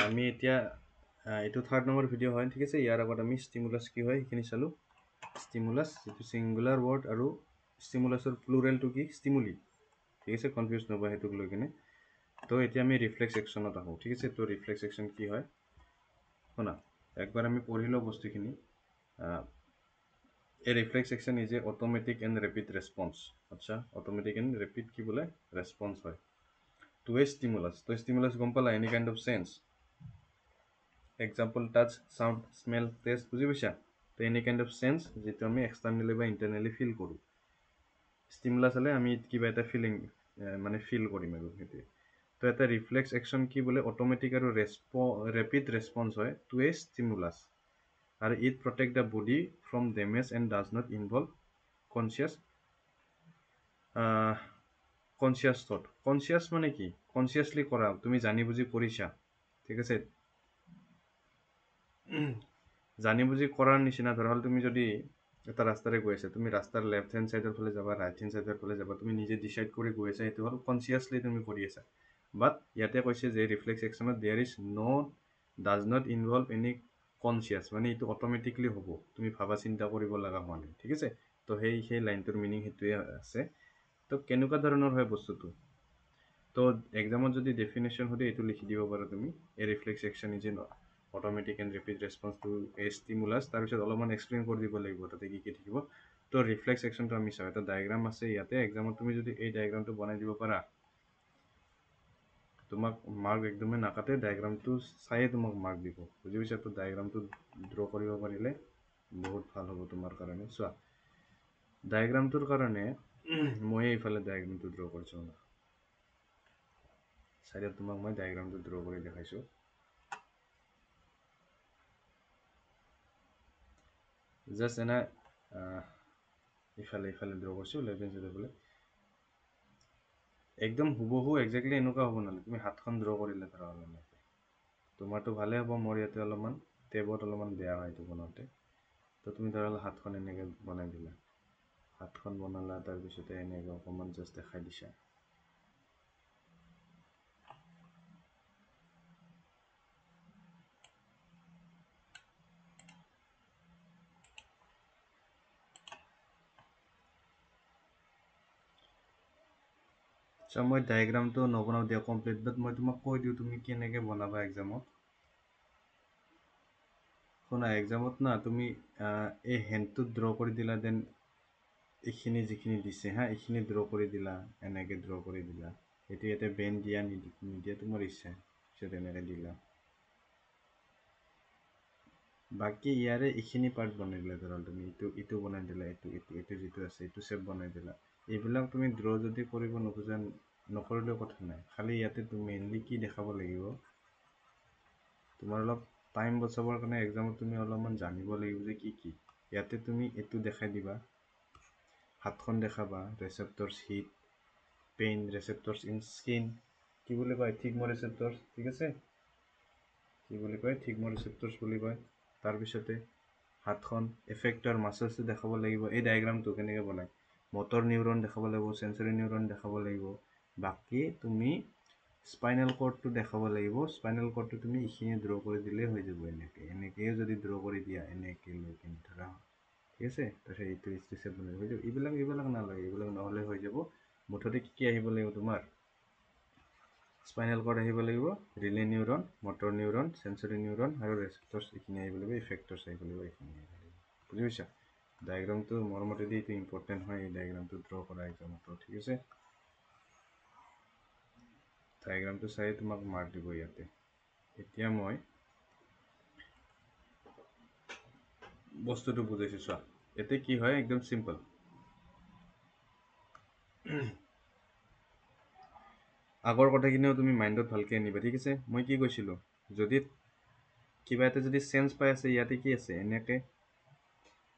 আমি এতিয়া এইটো 3rd নম্বৰ ভিডিঅ' হয় ঠিক আছে ইয়াৰ আগত আমি ষ্টিমুলাছ কি হয় সেইখিনি চালো ষ্টিমুলাছ যেটো সিঙ্গুলাৰ ওয়াৰ্ড আৰু ষ্টিমুলাছৰ প্লুৰেলটো কি ষ্টিমুলি ঠিক আছে কনফিউজ নবা হেতুক লৈ কিনে তো এতিয়া আমি ৰিফ্লেক্স একশনত আহো ঠিক আছে তো ৰিফ্লেক্স একশন কি হয় শুনা একবাৰ আমি পঢ়িলো বস্তুখিনি A reflex action is a automatic and rapid response. আচ্ছা automatic and rapid কি বলে response হয় to a stimulus. তো stimulus গম পালা any kind of sense. Example touch, sound, smell, taste বুঝি পাইছা তো any kind of sense যেটো আমি externally বা internally feel কৰো. Stimulus হলে আমি কিবা এটা ফিলিং মানে ফিল কৰিম আৰু হেতু তো এটা ৰিফ্লেক্স অ্যাকশন কি বলে অটোমেটিক আৰু ৰেপিড রেসপন্স হয় টু এ স্টিমুলাস আর it protect the body from damage and does not involve conscious thought conscious মানে কি consciously কৰা তুমি জানি বুজি কৰিছা ঠিক আছে জানি বুজি কৰাৰ নিচিনা ধৰল তুমি যদি এটা ৰাস্তাৰে গৈ আছা তুমি ৰাস্তাৰ লেফট হ্যান্ড সাইডৰ ফালে যাবা ৰাইট হ্যান্ড সাইডৰ ফালে যাবা তুমি নিজে ডিসাইড কৰি গৈ আছা এটো হল কনসিয়াসলি তুমি কৰি আছা বাট ইয়াতে কৈছে যে রিফ্লেক্স অ্যাকশনত there is no does not involve any conscious মানে এটো অটোমেটিকলি হ'ব তুমি ভাবা চিন্তা কৰিব লাগা হোৱা নাই ঠিক আছে তো সেই লাইনটোৰ মিনিং হেতুৱে আছে তো কেনেকুৱা ধৰণৰ হয় বস্তুটো তো এক্সামত যদি ডেফিনেশন হতে এটো লিখি দিব পাৰো তুমি a reflex action is an automatic and rapid response to a stimulus তাৰ পিছত অলপমান এক্সপ্লেইন কৰি দিব লাগিব তাতে কি কি থাকিব তো ৰিফ্লেক্স অ্যাকশনটো আমি চাও এটা ডায়াগ্ৰাম আছে ইয়াতে এক্সামত তুমি যদি এই ডায়াগ্ৰামটো বনাই দিব পাৰা তোমাক মাৰ্ক একদমই নাকাটে ডায়াগ্ৰামটো চাইয়ে তোমাক মাৰ্ক দিব বুজি পাইছা তো ডায়াগ্ৰামটো ড্ৰ কৰিব পাৰিলে বহুত ভাল হ'ব তোমাৰ কাৰণে চোৱা ডায়াগ্ৰামটোৰ কাৰণে মই এইফালে ডায়াগ্ৰামটো ড্ৰ কৰিছো সাইডত তোমাক মই ডায়াগ্ৰামটো ড্ৰ কৰি দেখাইছো জাস্ট এনা ইফালে ড্ৰ কৰিছো লেফট হ্যান্ড সাইডৰ ফালে একদম হুবহু এক্স্যাক্টলি এনেকুৱা হ'ব না তুমি হাতখন ড্ৰ কৰিলে ধৰা হলে তোমাৰটো ভালে হ'ব মোৰ ইয়াতে অলপমান টেবত অলপমান বেয়া হয় তো বনাওতে তো তুমি ধৰা হাতখন এনেকে বনাই দিলা হাতখন বনালা তাৰ পিছতে এনেকে অকমান জাস্ট দেখাই দিছা So মই ডায়াগ্ৰামটো নবনাও দিয়া কমপ্লিট বাট মই তোমাক কৈ দিও তুমি কেনেকে বনাবা এক্সামত শুনা এক্সামত না তুমি এই হ্যান্ডটো ড্ৰ কৰি দিলা দেন এইখিনি যিখিনি দিছে হা এইখিনি ড্ৰ কৰি দিলা এনেকে ড্ৰ কৰি দিলা এটো ইয়াতে বেন দিয়া নিদিয়া তোমাৰ ইচ্ছা পিছত এনেকে দিলা বাকি ইয়াৰে এইখিনি পাৰ্ট বনাই দিলা ধৰা তুমি ইটো বনাই দিলা ইটো যেটো আছে ইটো শেপ বনাই দিলা এইবিলাক তুমি ড্ৰ যদি কৰিব নখোজা নকৰিলেও কথা নাই খালি ইয়াতে তুমি মেইনলি কি দেখাব লাগিব তোমাৰ অলপ টাইম বচাবৰ কাৰণে এক্সামত তুমি অলপমান জানিব লাগিব যে কি কি ইয়াতে তুমি এটো দেখাই দিবা হাতখন দেখাবা ৰিসেপ্টৰস হিট পেইন ৰিসেপ্টৰস ইন স্কিন কি বুলি কয় থিগমো ৰিসেপ্টৰস ঠিক আছে কি বুলি কয় থিগমো ৰিসেপ্টৰস বুলি কয় তাৰ পিছতে হাতখন এফেক্টৰ মাসলস দেখাব লাগিব এই ডায়াগ্ৰামটো কেনেকৈ বনায় মোটৰ নিউৰন দেখাব লাগিব সেন্সৰি নিউৰন দেখাব লাগিব বাকি তুমি স্পাইনাল কৰ্ডটো দেখাব লাগিব স্পাইনাল কৰ্ডটো তুমি ইখিনি ড্ৰ কৰি দিলে হৈ যাব এনেকে যদি ড্ৰ কৰি দিয়া এনেকে লৈ কিনে ধৰা ঠিক আছে তাতে এইটো স্টেপ বনাই হৈ যাব এইবিলাক নালাগে এইবিলাক নহলে হৈ যাব মুঠতে কি আহিব লাগিব তোমাৰ স্পাইনাল কৰ্ড আহিব লাগিব ৰিলে নিউৰন মোটৰ নিউৰন সেন্সৰি নিউৰন আৰু ৰিসেপ্টৰস ইখিনি আহিব লাগিব ইফেক্টৰস আহিব লাগিব ইখিনি বুজি পাইছা ডায়াগ্ৰামটো মৰমতে দি এটো ইম্পৰ্টেন্ট হয় এই ডায়াগ্ৰামটো ড্ৰ কৰা এক্সামত ঠিক আছে ডায়াগ্ৰামটো চাই তোমাক মাৰ্ক দিব ইয়াতে এতিয়া মই বস্তুটো বুজাইছো চোৱা এতে কি হয় একদম সিম্পল আগৰ কথাখিনিও তুমি মাইন্ডত ভালকে আনিবা ঠিক আছে মই কি কৈছিলো যদি কিবা এটা যদি সেন্স পাই আছে ইয়াতে কি আছে এনেকে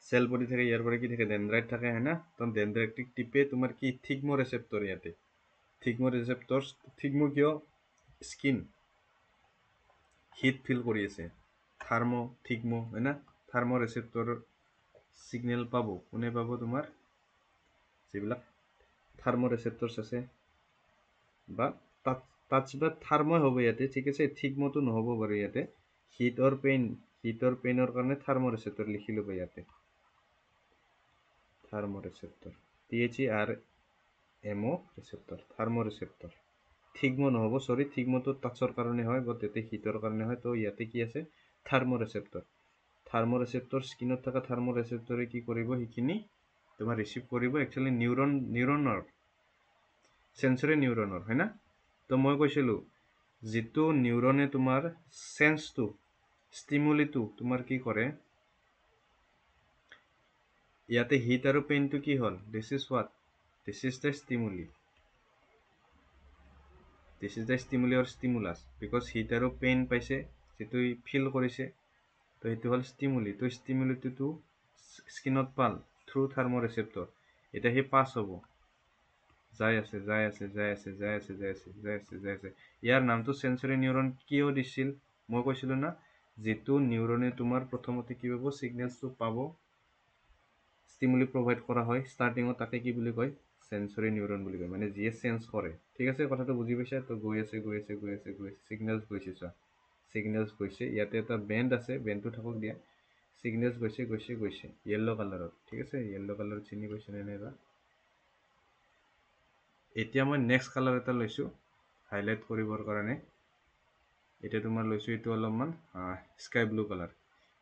সেল বডি থাকে ইয়াৰ পৰা কি থাকে ডেনড্ৰাইট থাকে হয়না তো ডেনড্ৰাইটিক টিপে তোমাৰ কি থিগমো ৰিসেপ্টৰ ইয়াতে থিগমো ৰিসেপ্টৰস থিগমো কিয় স্কিন হিট ফিল কৰি আছে থাৰ্মো থিগমো হয়না থাৰ্মো ৰিসেপ্টৰ সিগন্যাল পাবো কোনে পাবো তোমাৰ যিবিলাক থাৰ্মো ৰিসেপ্টৰস আছে বা টাচ বা থাৰ্মই হ'ব ইয়াতে, ঠিক আছে। থিগমটো নহ'ব বাৰু ইয়াতে। হিটৰ পেইনৰ কাৰণে থাৰ্মোৰেচেপ্টৰ লিখি ল'ব ইয়াতে, থাৰ্মোৰেচেপ্টৰ, THERMO ৰেচেপ্টৰ, থাৰ্মোৰেচেপ্টৰ। থিগমো নহ'ব, চৰি, থিগমোটো টাচৰ কাৰণে হয়, বাট ইয়াতে হিটৰ কাৰণে হয়। তো ইয়াতে কি আছে, থাৰ্মোৰেচেপ্টৰ। থাৰ্মোৰেচেপ্টৰ, স্কিনত থকা থাৰ্মোৰেচেপ্টৰে কি কৰিব, সেইখিনি তোমাৰ ৰিচিভ কৰিব, একচুৱেলি নিউৰনৰ, চেঞ্চৰি নিউৰনৰ, হয় না। তো মই কৈছিলোঁ যিটো নিউৰনে তোমাৰ চেন্সটো, ষ্টিমুলিটো তোমাৰ কি কৰে, ইয়াতে হিট আৰু পেইনটো কি হ'ল, this is what, this is the stimuli, this is the stimuli or stimulus, because heat আৰু পেইন পাইছে, যিটো ফিল কৰিছে, তো সেইটো হ'ল ষ্টিমুলি। তো ষ্টিমুলিটো স্কিনত পাল থ্ৰু থাৰ্মোৰেচেপ্টৰ, এতিয়া সি পাছ হ'ব, যাই আছে, যাই আছে, যাই আছে, যাই আছে, যাই আছে, যাই আছে, যাই আছে। ইয়াৰ নামটো চেঞ্চৰি নিউৰন কিয় দিছিল, মই কৈছিলোঁ না, যিটো নিউৰনে তোমাৰ প্ৰথমতে কি পাব, ছিগনেলছটো পাব, ষ্টিমুলি প্ৰভাইড কৰা হয় ষ্টাৰ্টিঙত, তাকে কি বুলি কয়, চেঞ্চৰি নিউৰন বুলি কয়, মানে যিয়ে চেঞ্চ কৰে, ঠিক আছে। কথাটো বুজি পাইছা। তো গৈ আছে, গৈ আছে, গৈ আছে, গৈ আছে, ছিগনেলছ গৈছে, চোৱা, ছিগনেলছ গৈছে, ইয়াতে এটা বেণ্ড আছে, বেণ্ডটো থাকক দিয়া, ছিগনেলছ গৈছে, গৈছে, গৈছে, য়েল্ল' কালাৰত, ঠিক আছে। য়েল্ল' কালাৰত চিনি পাইছে নে নাইবা। এতিয়া মই নেক্সট কালাৰ এটা লৈছোঁ হাইলাইট কৰিবৰ কাৰণে। এতিয়া তোমাৰ লৈছোঁ এইটো অলপমান স্কাই ব্লু কালাৰ।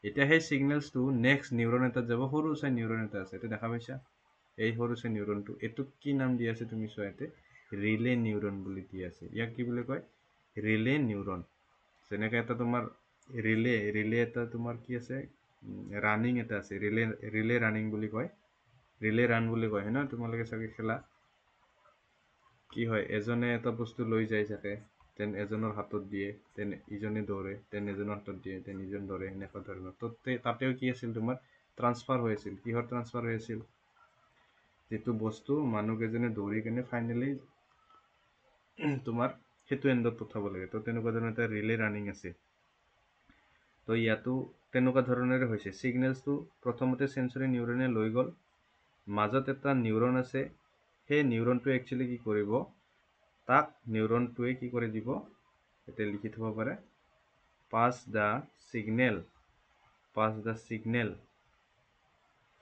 এতিয়া সেই ছিগনেলছটো নেক্সট নিউৰন এটাত যাব, সৰু চাই নিউৰন এটা আছে, এইটো দেখা পাইছা, এই সৰু চাই নিউৰনটো, এইটোক কি নাম দি আছে তুমি চোৱা, ইয়াতে ৰিলে নিউৰন বুলি দি আছে। ইয়াক কি বুলি কয়, ৰিলে নিউৰন। যেনেকৈ এটা তোমাৰ ৰিলে এটা তোমাৰ কি আছে, ৰানিং এটা আছে, ৰিলে ৰানিং বুলি কয়, ৰিলে ৰান বুলি কয়, হয় ন, তোমালোকে চাগে খেলা। কি হয়, এজনে এটা বস্তু লৈ যাই থাকে, তেন এজনৰ হাতত দিয়ে, তেন ইজনে দৌৰে, তেন এজনৰ হাতত দিয়ে, তেন ইজন দৌৰে, এনেকুৱা ধৰণৰ। তো তাতেও কি আছিল, তোমাৰ ট্ৰান্সফাৰ হৈ আছিল। কিহৰ ট্ৰান্সফাৰ হৈ আছিল, যিটো বস্তু মানুহকেইজনে দৌৰি কেনে ফাইনেলি তোমাৰ সেইটো এণ্ডত পঠাব লাগে। তো তেনেকুৱা ধৰণৰ এটা ৰিলে ৰানিং আছে। তো ইয়াতো তেনেকুৱা ধৰণেৰে হৈছে। ছিগনেলছটো প্ৰথমতে চেঞ্চৰি নিউৰনে লৈ গ'ল, মাজত এটা নিউৰন আছে, সেই নিউৰনটোৱে একচুৱেলি কি কৰিব, তাক নিউৰনটোৱে কি কৰি দিব, এতিয়া লিখি থ'ব পাৰে, pass the signal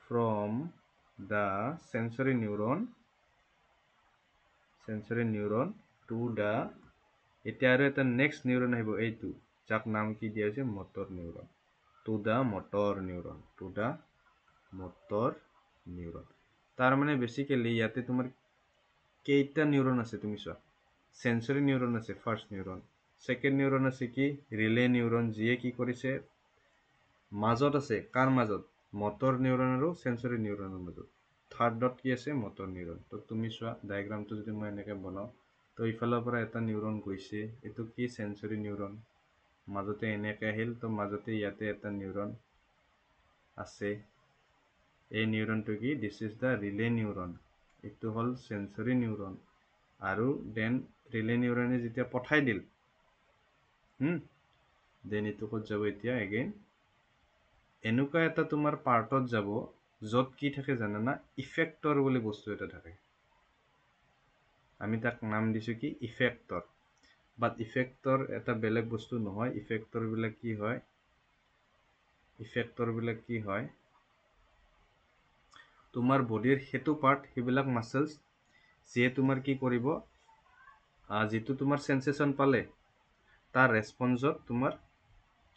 from the sensory neuron to the, এতিয়া আৰু এটা নেক্সট নিউৰন আহিব, এইটো যাক নাম কি দিয়া হৈছে, motor neuron, to the motor neuron. তাৰমানে বেচিকেলি ইয়াতে তোমাৰ কেইটা নিউৰন আছে তুমি চোৱা, চেঞ্চৰি নিউৰন আছে, ফাৰ্ষ্ট নিউৰন, ছেকেণ্ড নিউৰন আছে কি, ৰিলে নিউৰন, যিয়ে কি কৰিছে, মাজত আছে, কাৰ মাজত, মটৰ নিউৰন আৰু চেঞ্চৰি নিউৰনৰ মাজত, থাৰ্ডত কি আছে, মটৰ নিউৰন। তো তুমি চোৱা ডায়েগ্ৰামটো যদি মই এনেকৈ বনাওঁ, তো ইফালৰ পৰা এটা নিউৰন গৈছে, এইটো কি, চেঞ্চৰি নিউৰন, মাজতে এনেকৈ আহিল, তো মাজতে ইয়াতে এটা নিউৰন আছে, এই নিউৰনটো কি, দিছ ইজ দ্য ৰিলে নিউৰন, এইটো হ'ল চেঞ্চৰি নিউৰন। আৰু দেন ৰিলে নিউৰনে যেতিয়া পঠাই দিল, দেন এইটো ক'ত যাব, এতিয়া এগেইন এনেকুৱা এটা তোমাৰ পাৰ্টত যাব, য'ত কি থাকে জানানা, ইফেক্টৰ বুলি বস্তু এটা থাকে। আমি তাক নাম দিছোঁ কি, ইফেক্টৰ। বাট ইফেক্টৰ এটা বেলেগ বস্তু নহয়। ইফেক্টৰবিলাক কি হয়, তোমাৰ বডিৰ সেইটো পাৰ্ট, সেইবিলাক মাছলছ, যিয়ে তোমাৰ কি কৰিব, যিটো তোমাৰ চেঞ্চেশ্যন পালে, তাৰ ৰেছপন্সত তোমাৰ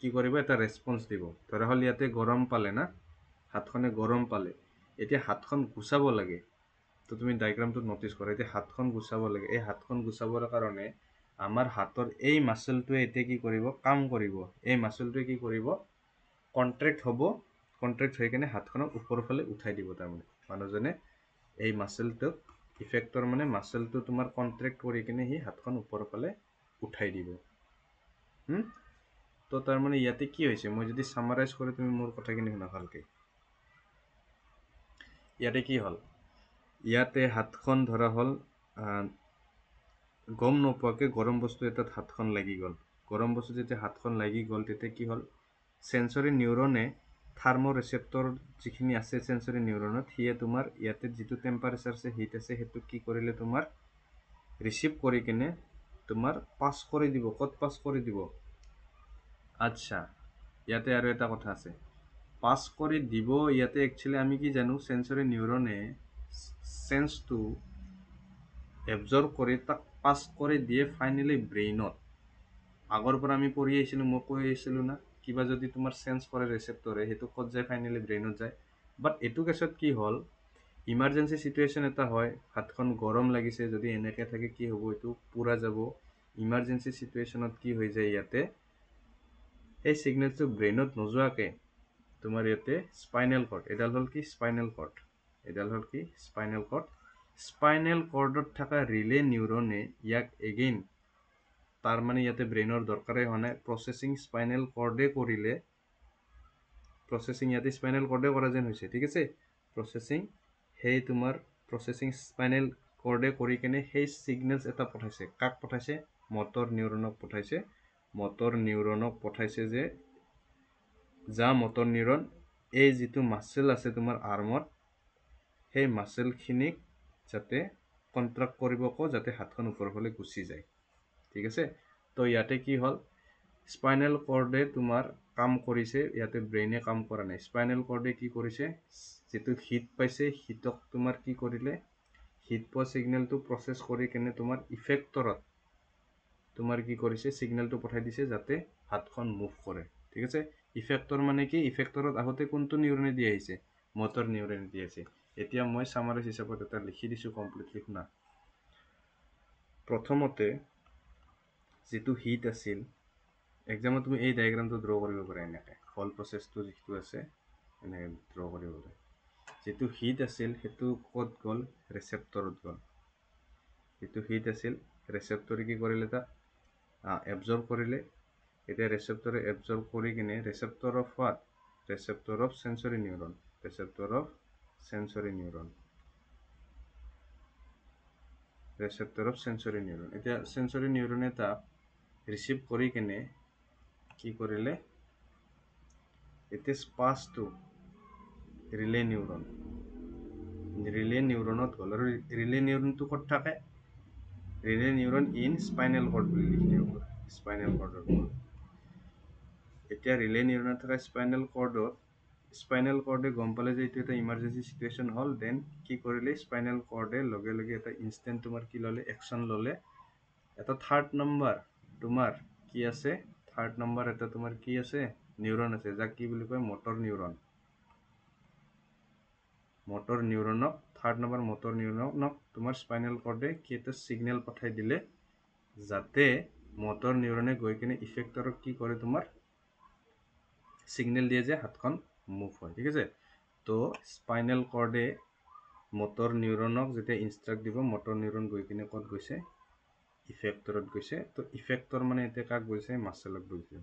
কি কৰিব, এটা ৰেছপন্স দিব। ধৰা হ'ল ইয়াতে গৰম পালে না, হাতখনে গৰম পালে, এতিয়া হাতখন গুচাব লাগে। তো তুমি ডায়েগ্ৰামটোত ন'টিছ কৰা, এতিয়া হাতখন গুচাব লাগে। এই হাতখন গুচাবৰ কাৰণে আমাৰ হাতৰ এই মাচলটোৱে এতিয়া কি কৰিব, কাম কৰিব। এই মাচলটোৱে কি কৰিব, কণ্ট্ৰেক্ট হ'ব, কণ্ট্ৰেক্ট হৈ কিনে হাতখনক ওপৰৰ ফালে উঠাই দিব। তাৰমানে মানুহজনে এই মাচলটোক, ইফেক্টৰ মানে মাচলটো তোমাৰ কণ্ট্ৰেক্ট কৰি কিনে সি হাতখন ওপৰৰ ফালে উঠাই দিব। তো তাৰমানে ইয়াতে কি হৈছে, মই যদি ছামাৰাইজ কৰোঁ, তুমি মোৰ কথাখিনি শুনা ভালকৈ। ইয়াতে কি হ'ল, ইয়াতে হাতখন ধৰা হ'ল গম নোপোৱাকৈ গৰম বস্তু এটাত হাতখন লাগি গ'ল। গৰম বস্তু যেতিয়া হাতখন লাগি গ'ল, তেতিয়া কি হ'ল, চেঞ্চৰি নিউৰনে থাৰ্মোৰেচেপ্টৰ যিখিনি আছে চেঞ্চৰি নিউৰনত, সিয়ে তোমাৰ ইয়াতে যিটো টেম্পাৰেচাৰ আছে, হিট আছে, সেইটো কি কৰিলে, তোমাৰ ৰিচিভ কৰি কিনে তোমাৰ পাছ কৰি দিব ক'ত পাছ কৰি দিব আচ্ছা ইয়াতে আৰু এটা কথা আছে পাছ কৰি দিব ইয়াতে একচুয়ালি আমি কি জানো সেন্সৰি নিউৰনে সেন্সটো এবজৰ্ব কৰি তাক পাছ কৰি দিয়ে ফাইনেলি ব্ৰেইনত আগৰ পৰা আমি পঢ়ি আহিছিলো মই কৈ আহিছিলো না কিবা যদি তোমাৰ সেন্স কৰে ৰিসেপ্টৰে হেতু ক'ত যায় ফাইনেলি ব্ৰেইনত যায় বাট এটো কেছত কি হ'ল ইমাৰ্জেন্সি সিচুৱেশ্যন এটা হয় হাতখন গৰম লাগিছে যদি এনেকে থাকে কি হ'ব এটো পুৰা যাব ইমাৰ্জেন্সি সিচুৱেশ্যনত কি হৈ যায় ইয়াতে এই সিগনেলটো ব্ৰেইনত নোযোৱাকে তোমাৰ ইয়াতে স্পাইনেল কৰ্ড এডাল হল কি স্পাইনেল কৰ্ড এডাল হল কি স্পাইনেল কৰ্ডত থকা ৰিলে নিউৰনে ইয়াক এগেইন তাৰ মানে ইয়াতে ব্ৰেইনৰ দৰকাৰে হোৱা নাই প্ৰসেসিং স্পাইনেল কৰ্ডে কৰিলে প্ৰসেসিং ইয়াতে স্পাইনেল কৰ্ডে কৰা যেন হৈছে ঠিক আছে প্ৰসেসিং হেই তোমাৰ প্ৰসেসিং স্পাইনেল কৰ্ডে কৰি কেনে সেই সিগনেলছ এটা পঠাইছে কাক পঠাইছে মটৰ নিউৰনক পঠাইছে যে যা মটৰ নিউৰন এই যিটো মাসেল আছে তোমাৰ আৰ্মত সেই মাসেল খিনিক যাতে কন্ট্ৰাক্ট কৰিব কো যাতে হাতখন ওপৰৰ ফালে গুচি যায় ঠিক আছে তো ইয়াতে কি হল স্পাইনেল কৰ্ডে তোমাৰ কাম কৰিছে ইয়াতে ব্ৰেইনে কাম কৰা নাই স্পাইনেল কৰ্ডে কি কৰিছে যেটো হিট পাইছে হিটক তোমাৰ কি কৰিলে হিট পোৱা সিগনেলটো প্ৰসেস কৰি কেনে তোমাৰ ইফেক্টৰত তোমাৰ কি কৰিছে সিগনেলটো পঠাই দিছে যাতে হাতখন মুভ কৰে ঠিক আছে ইফেক্টৰ মানে কি ইফেক্টৰত আগতে কোনটো নিউৰনে দি আহিছে মটৰ নিউৰনে দি আছে এতিয়া মই সামাৰাইজ হিচাপত এটা লিখি দিছো কমপ্লিটলি শুনা প্ৰথমতে যেটো হিট আছিল এক্সামত তুমি এই ডায়াগ্ৰামটো ড্ৰ কৰিব পাৰা এনেকে হল প্ৰসেসটো যেটো আছে এনেকে ড্ৰ কৰিব পাৰা যেটো হিট আছিল হেতু ক'ত গল ৰিসেপ্টৰত গল যেটো হিট আছিল ৰিসেপ্টৰে কি কৰিলে তা এবজৰ্ব কৰিলে এতিয়া ৰিসেপ্টৰে এবজৰ্ব কৰি কিনে receptor of what receptor of sensory neuron receptor of sensory neuron receptor of sensory neuron এতিয়া সেন্সৰি নিউৰনে তা ৰিসিভ কৰি কেনে কি কৰিলে it is passed to relay নিউৰনত গল আৰু ৰিলে নিউৰনটো ক'ত থাকে relay neuron in spinal cord বুলি লিখি দিব পাৰা স্পাইনেল কৰ্ডত এতিয়া ৰিলে নিউৰনত থকা স্পাইনেল কৰ্ডে গম পালে যে এইটো এটা ইমাৰ্জেন্সি সিচুৱেশ্যন হল দেন কি কৰিলে স্পাইনেল কৰ্ডে লগে লগে এটা ইনস্ট্যান্ট তোমাৰ কি ললে একচন ললে এটা থাৰ্ড নম্বৰ তোমাৰ কি আছে থাৰ্ড নম্বৰ এটা তোমাৰ কি আছে নিউৰন আছে যাক কি বুলি কয় মটৰ নিউৰনক থাৰ্ড নম্বৰ মটৰ নিউৰনক তোমাৰ স্পাইনেল কৰ্ডে কি এটা সিগনেল পঠাই দিলে যাতে মটৰ নিউৰনে গৈ কিনে ইফেক্টৰক কি কৰে তোমাৰ সিগনেল দিয়ে যে হাতখন মুভ হয় ঠিক আছে তো স্পাইনেল কৰ্ডে মটৰ নিউৰনক যেতিয়া ইনস্ট্ৰাক্ট দিব মটৰ নিউৰন গৈ কিনে ক'ত গৈছে ইফেক্টৰত গৈছে তো ইফেক্টৰ মানে এতিয়া কাক গৈছে মাসেলক গৈছে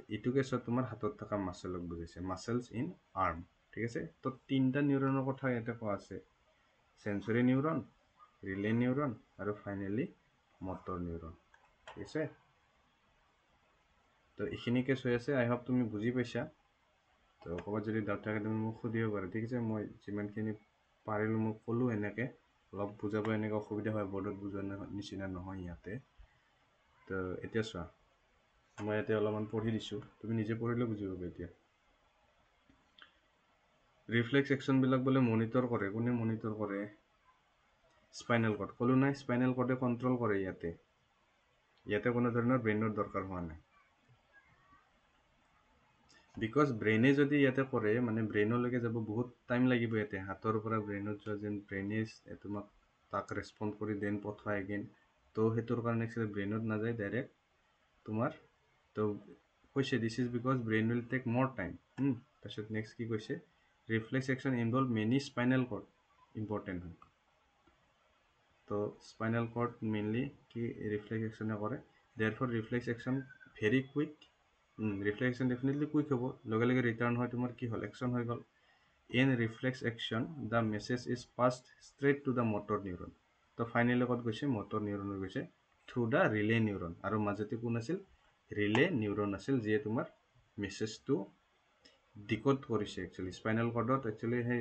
এইটো কেছত তোমাৰ হাতত থকা মাসেলক বুজাইছে মাসেলছ ইন আৰ্ম ঠিক আছে তো তিনটা নিউৰনৰ কথা ইয়াতে কোৱা আছে সেন্সৰি নিউৰন ৰিলে নিউৰন আৰু ফাইনেলি মটৰ নিউৰন ঠিক আছে তো এইখিনি কেছ হৈ আছে আই হোপ তুমি বুজি পাইছা তো ক'ৰবাত যদি ডাউট থাকে তুমি মোক সুধিব পাৰা ঠিক আছে মই যিমানখিনি পাৰিলোঁ মই ক'লোঁ এনেকৈ অলপ বুজাব এনেকৈ অসুবিধা হয় বৰ্ডত বুজোৱাৰ নিচিনা নহয় ইয়াতে তো এতিয়া চোৱা মই ইয়াতে অলপমান পঢ়ি দিছোঁ তুমি নিজে পঢ়িলে বুজি পাবা এতিয়া ৰিফ্লেক্স একশ্যনবিলাক বোলে মনিটৰ কৰে কোনে মনিটৰ কৰে স্পাইনেল কৰ্ড ক'লোঁ নাই স্পাইনেল কৰ্ডে কণ্ট্ৰল কৰে ইয়াতে কোনো ধৰণৰ ব্ৰেইনৰ দৰকাৰ হোৱা নাই বিকজ ব্ৰেইনে যদি ইয়াতে কৰে মানে ব্ৰেইনলৈকে যাব বহুত টাইম লাগিব ইয়াতে হাতৰ পৰা ব্ৰেইনত যোৱা যেন ব্ৰেইনে তোমাক তাক ৰেছপণ্ড কৰি দেন পঠায় এগেইন তো সেইটোৰ কাৰণে এক্সুৱেলি ব্ৰেইনত নাযায় ডাইৰেক্ট তোমাৰ তো কৈছে this is because brain will take more time তাৰপিছত নেক্সট কি কৈছে reflex action involve many spinal cord important হয় তো স্পাইনেল কৰ্ড মেইনলি কি ৰিফ্লেক্স একশ্যনে কৰে therefore reflex action very quick reflex action definitely quick হ'ব লগে লগে ৰিটাৰ্ণ হয় তোমাৰ কি হ'ল একশ্যন হৈ গ'ল in reflex action the message is passed straight to the motor neuron তো ফাইনেলি ক'ত গৈছে মটৰ নিউৰনত গৈছে থ্ৰু দ্য ৰিলে নিউৰন আৰু মাজতে কোন আছিল ৰিলে নিউৰন আছিল যিয়ে তোমাৰ মেছেজটো ডিকোড কৰিছে একচুৱেলি স্পাইনেল কৰ্ডত একচুৱেলি সেই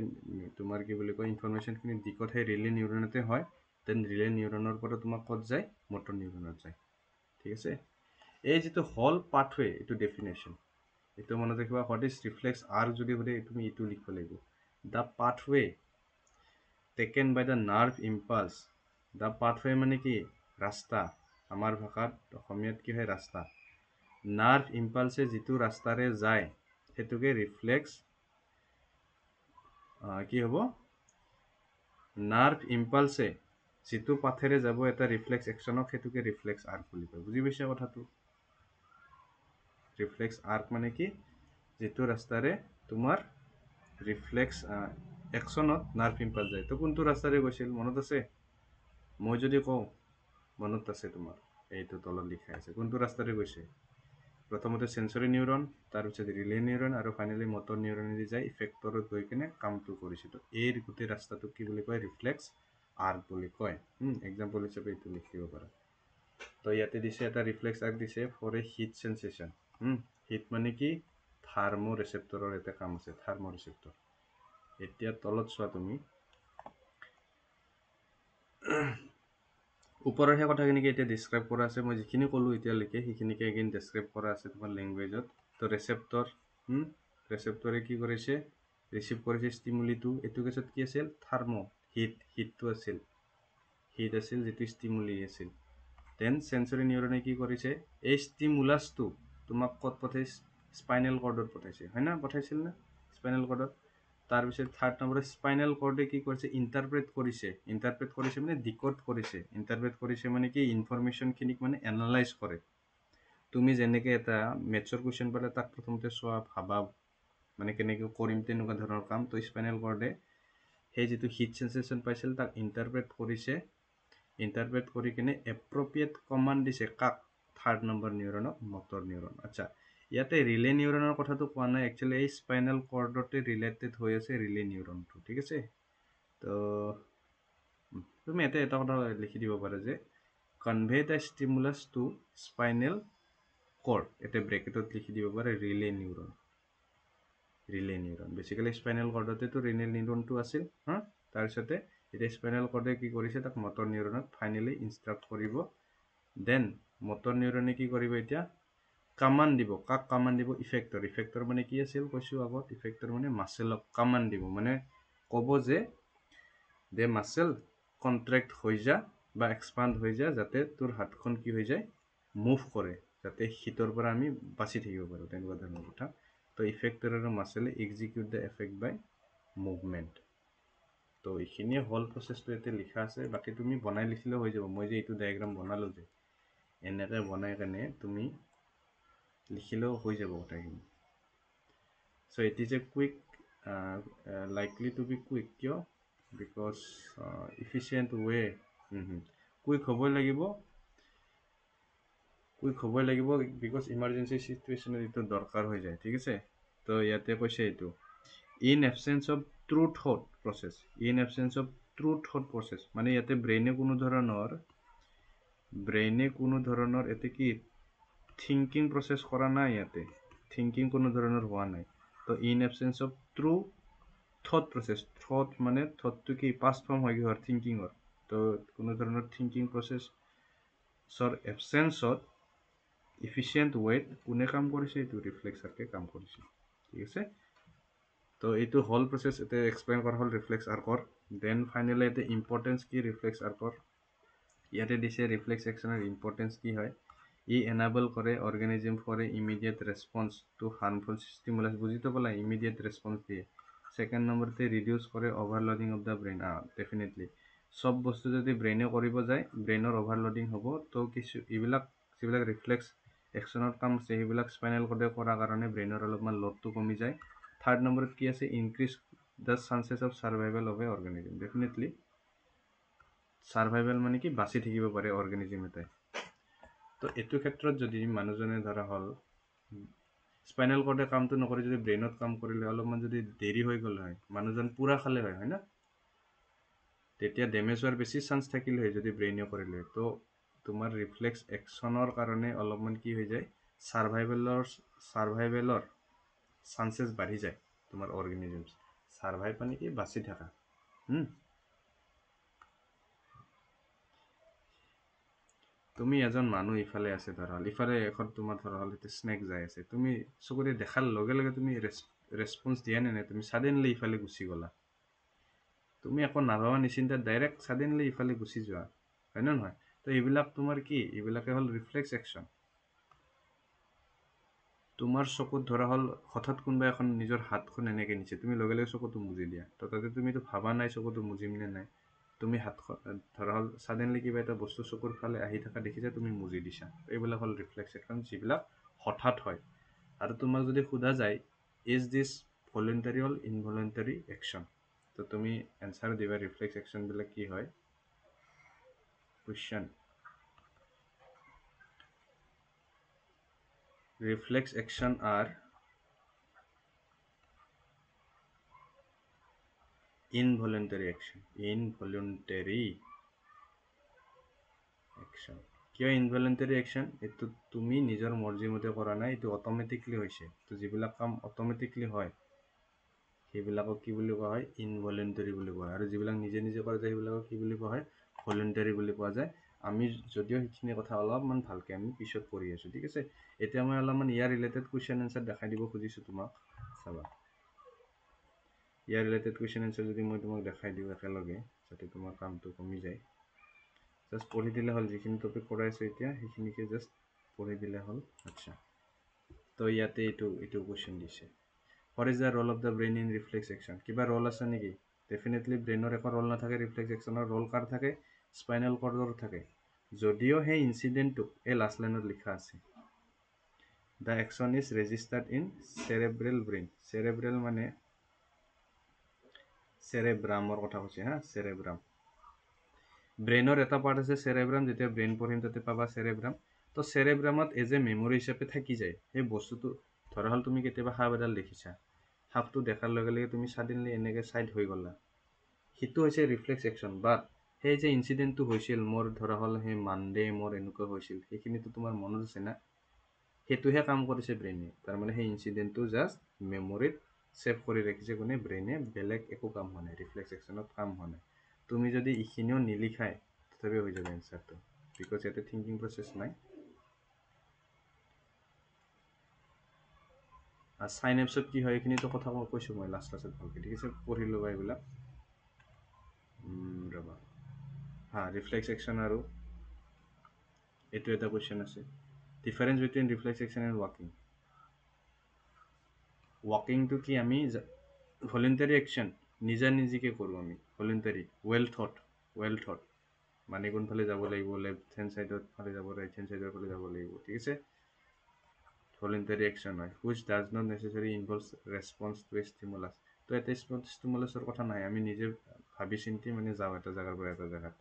তোমাৰ কি বুলি কয় ইনফৰমেশ্যনখিনি ডিকোড সেই ৰিলে নিউৰনতে হয় দেন ৰিলে নিউৰনৰ পৰা তোমাক ক'ত যায় মটৰ নিউৰনত যায় ঠিক আছে এই যেটো হল পাথৱে এটো ডেফিনেশ্যন এটো মনত ৰাখিবা হোৱাট ইজ ৰিফ্লেক্স আৰ্ক যদি হ'লে তুমি ইটো লিখিব লাগিব দা পাথৱে টেকেন বাই দা নাৰ্ভ ইম্পালছ দা পাথৱে মানে কি ৰাস্তা আমাৰ ভাষাত অসমীয়াত কি হয় ৰাস্তা নাৰ্ভ ইম্পালছে যিটো ৰাস্তাৰে যায় সেটোকে ৰিফ্লেক্স কি হ'ব নাৰ্ভ ইম্পালছে যিটো পাথেৰে যাব এটা ৰিফ্লেক্স একচনক সেটোকে ৰিফ্লেক্স আৰ্ক বুলি কয় বুজি পাইছা কথাটো ৰিফ্লেক্স আৰ্ক মানে কি যিটো ৰাস্তাৰে তোমাৰ ৰিফ্লেক্স একচনত নাৰ্ভ ইম্পালছ যায় তো কোনটো ৰাস্তাৰে গৈছিল মনত আছে মই যদি কওঁ মনত আছে তোমাৰ এইটো তলত লিখা আছে কোনটো ৰাস্তাৰে গৈছে প্ৰথমতে সেন্সৰি নিউৰন তাৰপিছত ৰিলে নিউৰন আৰু ফাইনেলি মটৰ নিউৰনেদি যায় ইফেক্টৰত গৈ কিনে কামটো কৰিছিল এই গোটেই ৰাস্তাটোক কি বুলি কয় ৰিফ্লেক্স আৰ্ক বুলি কয় এক্সাম্পল হিচাপে এইটো লিখিব পাৰা তো ইয়াতে দিছে এটা ৰিফ্লেক্স আৰ্ক দিছে for a heat sensation heat মানে কি থাৰ্মো ৰিসেপ্টৰৰ এটা কাম আছে থাৰ্মো ৰিসেপ্টৰ এতিয়া তলত চোৱা তুমি ওপৰৰ সেই কথাখিনিকে এতিয়া ডিসক্ৰাইব কৰা আছে মই যিখিনি ক'লো এতিয়ালৈকে সেইখিনিকে এগেইন ডিসক্ৰাইব কৰা আছে তোমাৰ লেংগুৱেজত তো ৰিসেপ্টৰ ৰিসেপ্টৰে কি কৰিছে ৰিসিভ কৰিছে ষ্টিমুলিটো এইটো কেছত কি আছিল থাৰ্মো হিটটো আছিল যিটো ষ্টিমুলি আছিল দেন সেন্সৰি নিউৰনে কি কৰিছে এই ষ্টিমুলাছটো তোমাক ক'ত পঠাইছে স্পাইনেল কৰ্ডত পঠাইছে হয় না পঠাইছিল না স্পাইনেল কৰ্ডত তাৰপিছত থাৰ্ড নম্বৰত স্পাইনেল কৰ্ডে কি কৰিছে ইণ্টাৰপ্ৰেট কৰিছে মানে ডিকোড কৰিছে ইণ্টাৰপ্ৰেট কৰিছে মানে কি ইনফৰমেশ্যনখিনিক মানে এনালাইজ কৰে তুমি যেনেকৈ এটা মেথছৰ কুৱেশ্যন পালে তাক প্ৰথমতে চোৱা ভাবা মানে কেনেকৈ কৰিম তেনেকুৱা ধৰণৰ কাম তো স্পাইনেল কৰ্ডে সেই যিটো হিট সেন্সেশন পাইছিল তাক ইণ্টাৰপ্ৰেট কৰি কিনে এপ্ৰপ্ৰিয়েট কমাণ্ড দিছে কাক থাৰ্ড নম্বৰ নিউৰনক মটৰ নিউৰন আচ্ছা ইয়াতে ৰিলে নিউৰনৰ কথাটো কোৱা নাই একচুৱেলি এই স্পাইনেল কৰ্ডতে ৰিলেটেড হৈ আছে ৰিলে নিউৰনটো ঠিক আছে তো তুমি এটা কথা লিখি দিব পাৰা যে convey the stimulus to spinal cord এটা ব্ৰেকেটত লিখি দিব পাৰে ৰিলে নিউৰন বেসিক্যালি স্পাইনেল কৰ্ডতেতো ৰিলে নিউৰনটো আছিল তাৰপিছতে এতিয়া স্পাইনেল কৰ্ডে কি কৰিছে তাক মটৰ নিউৰনক ফাইনেলি ইনষ্ট্ৰাক্ট কৰিব দেন মটৰ নিউৰনে কি কৰিব এতিয়া কামাণ্ড দিব কাক কামাণ্ড দিব ইফেক্টৰ মানে কি আছিল কৈছোঁ আগত ইফেক্টৰ মানে মাছেলক কামাণ্ড দিব মানে ক'ব যে দে মাছেল কণ্ট্ৰেক্ট হৈ যা বা এক্সপাণ্ড হৈ যা যাতে তোৰ হাতখন কি হৈ যায় মুভ কৰে যাতে শীতৰ পৰা আমি বাচি থাকিব পাৰোঁ তেনেকুৱা ধৰণৰ কথা তো ইফেক্টৰ আৰু মাছেলে execute the effect by movement তো এইখিনিয়ে হল প্ৰচেছটো ইয়াতে লিখা আছে বাকী তুমি বনাই লিখিলেও হৈ যাব মই যে এইটো ডায়েগ্ৰাম বনালোঁ যে এনেকৈ বনাই কেনে তুমি লিখিলেও হৈ যাব কথাখিনি so' it is a quick likely to be quick কিয় বিকজ ইফিচিয়েণ্ট ৱে কুইক হ'বই লাগিব বিকজ ইমাৰ্জেঞ্চি চিটুৱেশ্যনত এইটো দৰকাৰ হৈ যায় ঠিক আছে তো ইয়াতে কৈছে এইটো in absence of true thought process মানে ইয়াতে ব্ৰেইনে কোনো ধৰণৰ এতে কি থিংকিং প্ৰচেছ কৰা নাই ইয়াতে থিংকিং কোনো ধৰণৰ হোৱা নাই তো in absence of true thought process thought মানে থটটো কি পাষ্ট ফৰ্ম হয় কিহৰ থিংকিঙৰ তো কোনো ধৰণৰ থিংকিং প্ৰচেছৰ এবচেঞ্চত ইফিচিয়েণ্ট ৱেত কোনে কাম কৰিছে এইটো ৰিফ্লেক্সাৰকে কাম কৰিছে ঠিক আছে তো এইটো হল প্ৰচেছ এতিয়া এক্সপ্লেইন কৰা হ'ল ৰিফ্লেক্স আৰ্কৰ দেন ফাইনেলি এতিয়া ইম্পৰ্টেঞ্চ কি ৰিফ্লেক্স আৰ্কৰ ইয়াতে দিছে ৰিফ্লেক্স একশ্যনৰ ইম্পৰ্টেঞ্চ কি হয় ই এনাবল কৰে organism for immediate response to harmful stimulus বুজিতো পালা ইমিডিয়েট ৰেছপন্স দিয়ে ছেকেণ্ড নম্বৰতে ৰিডিউচ কৰে overloading of the brain definitely চব বস্তু যদি ব্ৰেইনে কৰিব যায় ব্ৰেইনৰ অভাৰলোডিং হ'ব তো কিছু যিবিলাক ৰিফ্লেক্স একশ্যনৰ কাম আছে সেইবিলাক স্পাইনেল কৰ্ডে কৰাৰ কাৰণে ব্ৰেইনৰ অলপমান লোডটো কমি যায় থাৰ্ড নম্বৰত কি আছে increase the চান্সেছ of survival of A organism definitely survival মানে কি বাচি থাকিব পাৰে অৰ্গেনিজম এটাই তো এইটো ক্ষেত্ৰত যদি মানুহজনে ধৰা হ'ল স্পাইনেল কৰ্ডে কামটো নকৰি যদি ব্ৰেইনত কাম কৰিলে অলপমান যদি দেৰি হৈ গ'ল হয় মানুহজন পুৰা খালে হয় না তেতিয়া ডেমেজ হোৱাৰ বেছি চান্স থাকিলে হয় যদি ব্ৰেইনে কৰিলে তো তোমাৰ ৰিফ্লেক্স একশ্যনৰ কাৰণে অলপমান কি হৈ যায় ছাৰ্ভাইভেলৰ চান্সেছ বাঢ়ি যায় তোমাৰ অৰ্গেনিজমছ ছাৰ্ভাইভ মানে কি বাচি থাকা তুমি এজন মানুহ ইফালে আছে ধৰা হ'ল ইফালে এখন তোমাৰ ধৰা হ'ল এতিয়া স্নেক যাই আছে তুমি চকুৰে দেখাৰ লগে লগে তুমি ৰেছপন্স দিয়া নে তুমি ছাডেনলি ইফালে গুচি গ'লা তুমি একো নাভাবা নিচিন্তা ডাইৰেক্ট ছাডেনলি ইফালে গুচি যোৱা হয় নে নহয় তো এইবিলাক তোমাৰ কি এইবিলাকে হ'ল ৰিফ্লেক্স একশ্যন তোমাৰ চকুত ধৰা হ'ল হঠাৎ কোনোবা এখন নিজৰ হাতখন এনেকে নিছে তুমি লগে লগে চকুটো মুজি দিয়া তো তাতে তুমিতো ভাবা নাই চকুটো মুজিম নে নাই তুমি হাতখন ধৰা হ'ল ছাডেনলি কিবা এটা বস্তু চকুৰ ফালে আহি থকা দেখিছা তুমি মুজি দিছা এইবিলাক হ'ল ৰিফ্লেক্স একশ্যন যিবিলাক হঠাৎ হয় আৰু তোমাক যদি সোধা যায় ইজ দিছ ভলুণ্টাৰী অল ইনভলুণ্টাৰী একশ্যন তো তুমি এনচাৰ দিবা ৰিফ্লেক্স একশ্যনবিলাক কি হয় question reflex action are involuntary action কিয় ইনভলুণ্টাৰী একশ্যন এইটো তুমি নিজৰ মৰ্জি মতে কৰা নাই এইটো অট'মেটিকলি হৈছে তো যিবিলাক কাম অট'মেটিকলি হয় সেইবিলাকক কি বুলি কোৱা হয় ইনভলুণ্টাৰী বুলি কোৱা হয় আৰু যিবিলাক নিজে নিজে কৰা যায় সেইবিলাকক কি বুলি কোৱা হয় ভলুণ্টাৰী বুলি কোৱা যায় আমি যদিও সেইখিনি কথা অলপমান ভালকৈ আমি পিছত পঢ়ি আছোঁ ঠিক আছে এতিয়া মই অলপমান ইয়াৰ ৰিলেটেড কুৱেশ্যন এনচাৰ দেখাই দিব খুজিছোঁ তোমাক চাবা ইয়াৰ ৰিলেটেড কুৱেশ্যন এনচাৰ যদি মই তোমাক দেখাই দিওঁ একেলগে যাতে তোমাৰ কামটো কমি যায় জাষ্ট পঢ়ি দিলে হ'ল যিখিনি টপিক কৰাইছোঁ এতিয়া সেইখিনিকে জাষ্ট পঢ়ি দিলে হ'ল আচ্ছা তো ইয়াতে এইটো কুৱেশ্যন দিছে what is the roll of the brain in reflex action কিবা ৰোল আছে নেকি ডেফিনেটলি ব্ৰেইনৰ একো ৰোল নাথাকে ৰিফ্লেক্স একশ্যনৰ ৰোল কাৰ থাকে স্পাইনেল কৰ্ডৰ থাকে যদিও সেই ইনচিডেণ্টটো এই লাষ্ট লাইনত লিখা আছে the action is registered in cerebral brain cerebral মানে চেৰেব্ৰামৰ কথা কৈছে হা চেৰেব্ৰাম ব্ৰেইনৰ এটা পাৰ্ট আছে চেৰেব্ৰাম যেতিয়া ব্ৰেইন পঢ়িম তাতে পাবা চেৰেব্ৰাম তো চেৰেব্ৰামত এজ এ মেমৰি হিচাপে থাকি যায় সেই বস্তুটো ধৰা হ'ল তুমি কেতিয়াবা সাপ এডাল দেখিছা সাপটো দেখাৰ লগে লগে তুমি ছাডেনলি এনেকৈ ছাইড হৈ গ'লা সেইটো হৈছে ৰিফ্লেক্স একশ্যন বাট সেই যে ইনচিডেণ্টটো হৈছিল মোৰ ধৰা হ'ল সেই মানডে মোৰ এনেকুৱা হৈছিল সেইখিনিতো তোমাৰ মনত আছে না সেইটোহে কাম কৰিছে ব্ৰেইনে তাৰমানে সেই ইনচিডেণ্টটো জাষ্ট মেমৰিত ছেভ কৰি ৰাখিছে কোনে ব্ৰেইনে বেলেগ একো কাম হোৱা নাই ৰিফ্লেক্স একশ্যনত কাম হোৱা নাই তুমি যদি এইখিনিও নিলিখাই তথাপিও হৈ যাব এনচাৰটো বিকজ ইয়াতে থিংকিং প্ৰচেছ নাই চাইনেপছত কি হয় এইখিনিতো কথা কৈছোঁ মই লাষ্টত ভালকৈ ঠিক আছে পঢ়ি ল'বা এইবিলাক ৰ'বা হা ৰিফ্লেক্স একশ্যন আৰু এইটো এটা কুৱেশ্যন আছে difference between reflex action and ৱাকিংটো কি আমি ভলেণ্টাৰী একশ্যন নিজা নিজিকে কৰোঁ আমি ভলেণ্টাৰী ৱেল থট মানে কোনফালে যাব লাগিব লেফ্ট হেণ্ড ছাইডত ফালে যাব ৰাইট হেণ্ড ছাইডৰ ফালে যাব লাগিব ঠিক আছে ভলেণ্টাৰী একশ্যন হয় which does not necessary involves response to a stimulus তো এটা ষ্টিমুলাছৰ কথা নাই আমি নিজে ভাবি চিন্তি মানে যাওঁ এটা জেগাৰ পৰা এটা জেগাত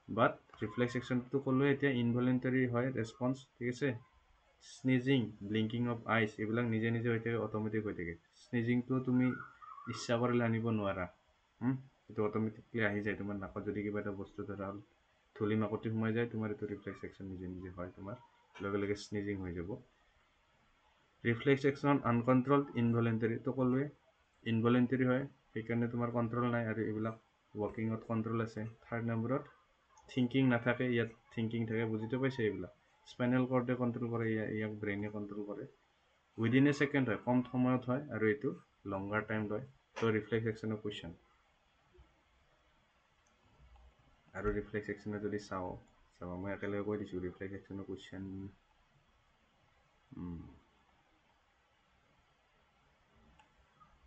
বাট ৰিফ্লেক্স একশ্যনটো ক'লোৱে এতিয়া ইনভলেণ্টাৰী হয় ৰেছপন্স ঠিক আছে স্নিজিং ব্লিংকিং অফ আইচ এইবিলাক নিজে নিজে হৈ থাকে অট'মেটিক হৈ থাকে স্নিজিংটো তুমি ইচ্ছা কৰিলে আনিব নোৱাৰা এইটো অট'মেটিকলি আহি যায় তোমাৰ নাকত যদি কিবা এটা বস্তু ধৰা হ'ল ধূলি মাকতি সোমাই যায় তোমাৰ এইটো ৰিফ্লেক্স একশ্যন নিজে নিজে হয় তোমাৰ লগে লগে স্নিজিং হৈ যাব ৰিফ্লেক্স একশ্যন আনকণ্ট্ৰল ইনভলেণ্টাৰীটো ক'লোৱে ইনভলেণ্টাৰী হয় সেইকাৰণে তোমাৰ কণ্ট্ৰল নাই আৰু এইবিলাক ৱাকিঙত কণ্ট্ৰল আছে থাৰ্ড নম্বৰত থিংকিং নাথাকে ইয়াত থিংকিং থাকে বুজিতো পাইছে এইবিলাক স্পাইনেল কৰ্ডে কণ্ট্ৰল কৰে ইয়াক ব্ৰেইনে কণ্ট্ৰল কৰে উইদিন এ ছেকেণ্ড হয় কম সময়ত হয় আৰু এইটো লংগাৰ টাইম লয় তো ৰিফ্লেক্স একশ্যনৰ কুৱেশ্যন আৰু ৰিফ্লেক্স একশ্যনৰ যদি চাওঁ মই একেলগে কৈ দিছোঁ ৰিফ্লেক্স একশ্যনৰ কুৱেশ্যন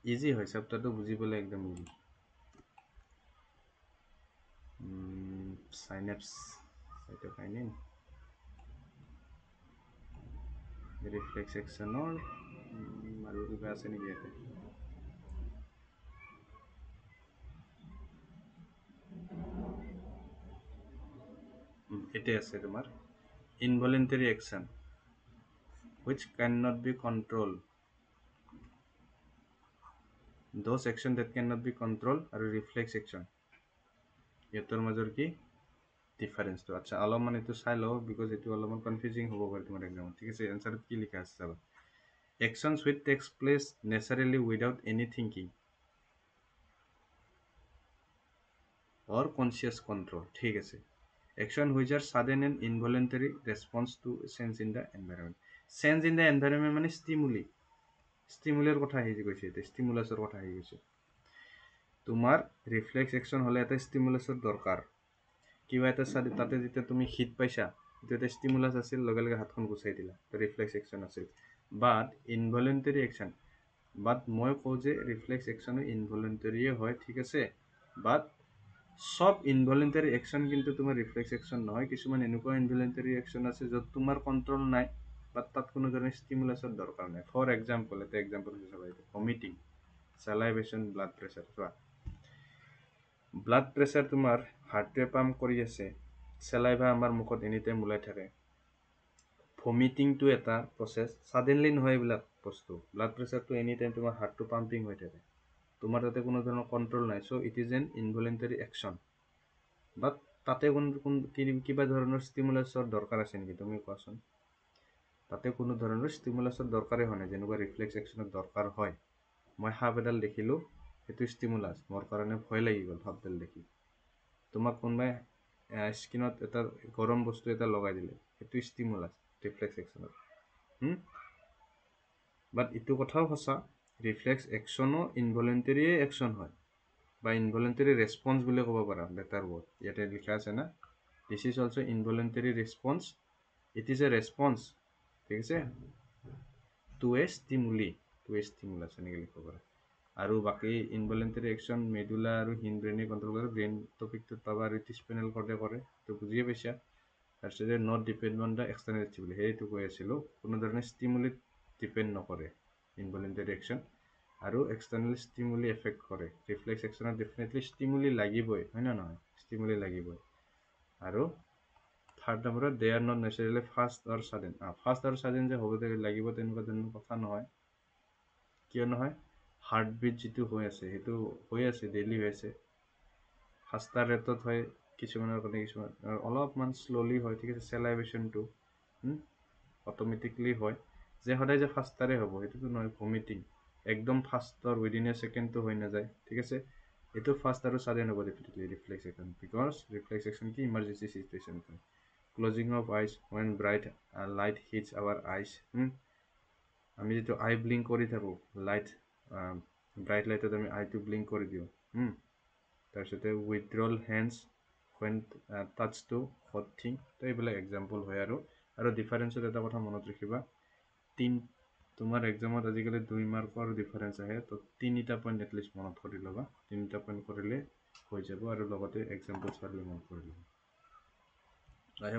ইজি হয় চেপ্টাৰটো বুজিবলৈ একদম ইজি সাইনেপছ সাইটোকাইনিন ৰিফ্লেক্স একশ্যনৰ আৰু কিবা আছে নেকি ইয়াতে এতে আছে তোমাৰ ইনভলেণ্টাৰী action which cannot be controlled those action that cannot be controlled আৰু ৰিফ্লেক্স একশ্যন ইহঁতৰ মাজৰ কি ডিফাৰেঞ্চটো আচ্ছা অলপমান এইটো চাই লওঁ বিকজ এইটো অলপমান কনফিউজিং হ'ব পাৰে তোমাৰ এক্সামত ঠিক আছে এনচাৰত কি লিখা আছে চাবা actions which takes place naturally without any thinking or conscious control ঠিক আছে Action which are sudden and involuntary response to change in the environment. Change in the environment মানে stimuli. Stimuli কথা আহি গৈছে এতিয়া stimulus কথা আহি গৈছে তোমাৰ ৰিফ্লেক্স অ্যাকশন হলে এটা স্টিমুলাসৰ দৰকাৰ কিবা এটা তাতে যেতিয়া তুমি হিট পাইছা এটা স্টিমুলাস আছিল লগে লগে হাতখন গুছাই দিলা তো রিফ্লেক্স অ্যাকশন আছিল বাট ইনভলুন্টারি অ্যাকশন বাট মই কওঁ যে রিফ্লেক্স অ্যাকশনো ইনভলুন্টারিয়ে হয় ঠিক আছে বাট সব ইনভলুন্টারি অ্যাকশন কিন্তু তোমাৰ ৰিফ্লেক্স অ্যাকশন নহয় কিছুমান এনেকুৱা ইনভলুন্টাৰি অ্যাকশন আছে য'ত তোমাৰ কন্ট্ৰোল নাই বাট তাত কোনো ধৰণৰ স্টিমুলাসৰ দৰকাৰ নাই ফৰ এক্সাম্পল এটা এক্সাম্পল হিচাপে ভমিটিং salivation blood pressure চোৱা ব্লাড প্ৰেছাৰ তোমাৰ হাৰ্টে পাম্প কৰি আছে চেলাইভা আমাৰ মুখত এনি টাইম ওলাই থাকে ভমিটিংটো এটা প্ৰচেছ সাডেনলি নহয় এইবিলাক বস্তু ব্লাড প্ৰেছাৰটো এনি টাইম তোমাৰ হাৰ্টটো পাম্পিং হৈ থাকে তোমাৰ তাতে কোনো ধৰণৰ কণ্ট্ৰল নাই চ' ইট ইজ এন ইনভলেণ্টাৰী একশ্যন বাট তাতে কিবা ধৰণৰ ষ্টিমুলাছৰ দৰকাৰ আছে নেকি তুমি কোৱাচোন তাতে কোনো ধৰণৰ ষ্টিমুলাছৰ দৰকাৰেই হোৱা নাই যেনেকুৱা ৰিফ্লেক্স একশ্যনত দৰকাৰ হয় মই সাপ এডাল দেখিলোঁ সেইটো ষ্টিমুলাছ মোৰ কাৰণে ভয় লাগি গ'ল সাপডাল দেখি তোমাক কোনোবাই স্কিনত এটা গৰম বস্তু এটা লগাই দিলে সেইটো ষ্টিমুলাছ ৰিফ্লেক্স একশ্যনত বাট এইটো কথাও সঁচা ৰিফ্লেক্স একশ্যনো ইনভলেণ্টাৰীয়ে একশ্যন হয় বা ইনভলেণ্টাৰী ৰেছপন্স বুলি ক'ব পাৰা বেটাৰ ৱৰ্ড ইয়াতে লিখা আছে না this is also' involuntary response it is a response ঠিক আছে টু এ ষ্টিমুলাছ এনেকৈ লিখিব পাৰা আৰু বাকী ইনভলেণ্টাৰী একশ্যন মেডুলা আৰু হিন ব্ৰেইনে কণ্ট্ৰল কৰে ব্ৰেইন টপিকটোত পাবা আৰু স্পাইনেল কৰ্ডে কৰে তো বুজিয়ে পাইছা তাৰপিছতে not depend on the external stimuli সেইটো কৈ আছিলোঁ কোনো ধৰণৰ ষ্টিমুলিত ডিপেণ্ড নকৰে ইনভলেণ্টাৰী একশ্যন আৰু এক্সটাৰ্নেল ষ্টিমুলি এফেক্ট কৰে ৰিফ্লেক্স একশ্যনত ডেফিনেটলি ষ্টিমুলি লাগিবই হয় নে নহয় ষ্টিমুলি লাগিবই আৰু থাৰ্ড নম্বৰত they are not naturally fast আৰু ছাডেন যে হ'ব লাগিব তেনেকুৱা ধৰণৰ কথা নহয় কিয় নহয় হাৰ্টবিট যিটো হৈ আছে সেইটো হৈ আছে ডেইলি হৈ আছে ফাষ্টাৰ ৰেটত হয় কিছুমানৰ কাৰণে কিছুমান অলপমান শ্ল'লি হয় ঠিক আছে চেলাইভেশ্যনটো অট'মেটিকলি হয় যে সদায় যে ফাষ্টাৰে হ'ব সেইটোতো নহয় ভমিটিং একদম ফাষ্টৰ উইদিন এ ছেকেণ্ডটো হৈ নাযায় ঠিক আছে এইটো ফাষ্ট আৰু ছাডেন হ'ব definitely reflex action because reflex action কি ইমাৰ্জেঞ্চি চিটুৱেশ্যন হয় closing of eyes when bright light hits over eyes আমি যিটো আই ব্লিংক কৰি থাকোঁ লাইট ব্ৰাইট লাইটত আমি আইটো ব্লিংক কৰি দিওঁ তাৰপিছতে withdrawal hands when touch to hot thing তো এইবিলাক এক্সাম্পল হয় আৰু ডিফাৰেঞ্চত এটা কথা মনত ৰাখিবা তোমাৰ এক্সামত আজিকালি 2 মাৰ্কৰ ডিফাৰেঞ্চ আহে তো 3টা পইণ্ট এটলিষ্ট মনত কৰি ল'বা 3টা পইণ্ট কৰিলে হৈ যাব আৰু লগতে এক্সাম্পল চালে মনত কৰি ল'বা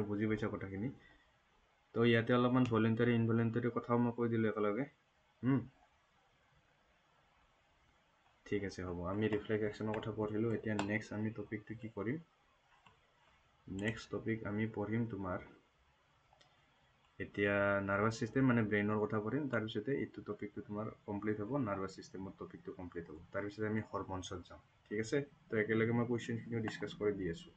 বুজি পাইছা কথাখিনি তো ইয়াতে অলপমান ভলেণ্টাৰী ইনভলেণ্টাৰী কথাও মই কৈ দিলোঁ একেলগে ঠিক আছে হ'ব আমি ৰিফ্লেক্স একশ্যনৰ কথা পঢ়িলোঁ এতিয়া নেক্সট আমি টপিকটো কি কৰিম নেক্সট টপিক আমি পঢ়িম তোমাৰ এতিয়া নাৰ্ভাছ ছিষ্টেম মানে ব্ৰেইনৰ কথা পঢ়িম তাৰপিছতে এইটো টপিকটো তোমাৰ কমপ্লিট হ'ব নাৰ্ভাছ ছিষ্টেমৰ টপিকটো কমপ্লিট হ'ব তাৰপিছতে আমি হৰমনছত যাম ঠিক আছে তো একেলগে মই কুৱেশ্যনখিনিও ডিছকাছ কৰি দি আছোঁ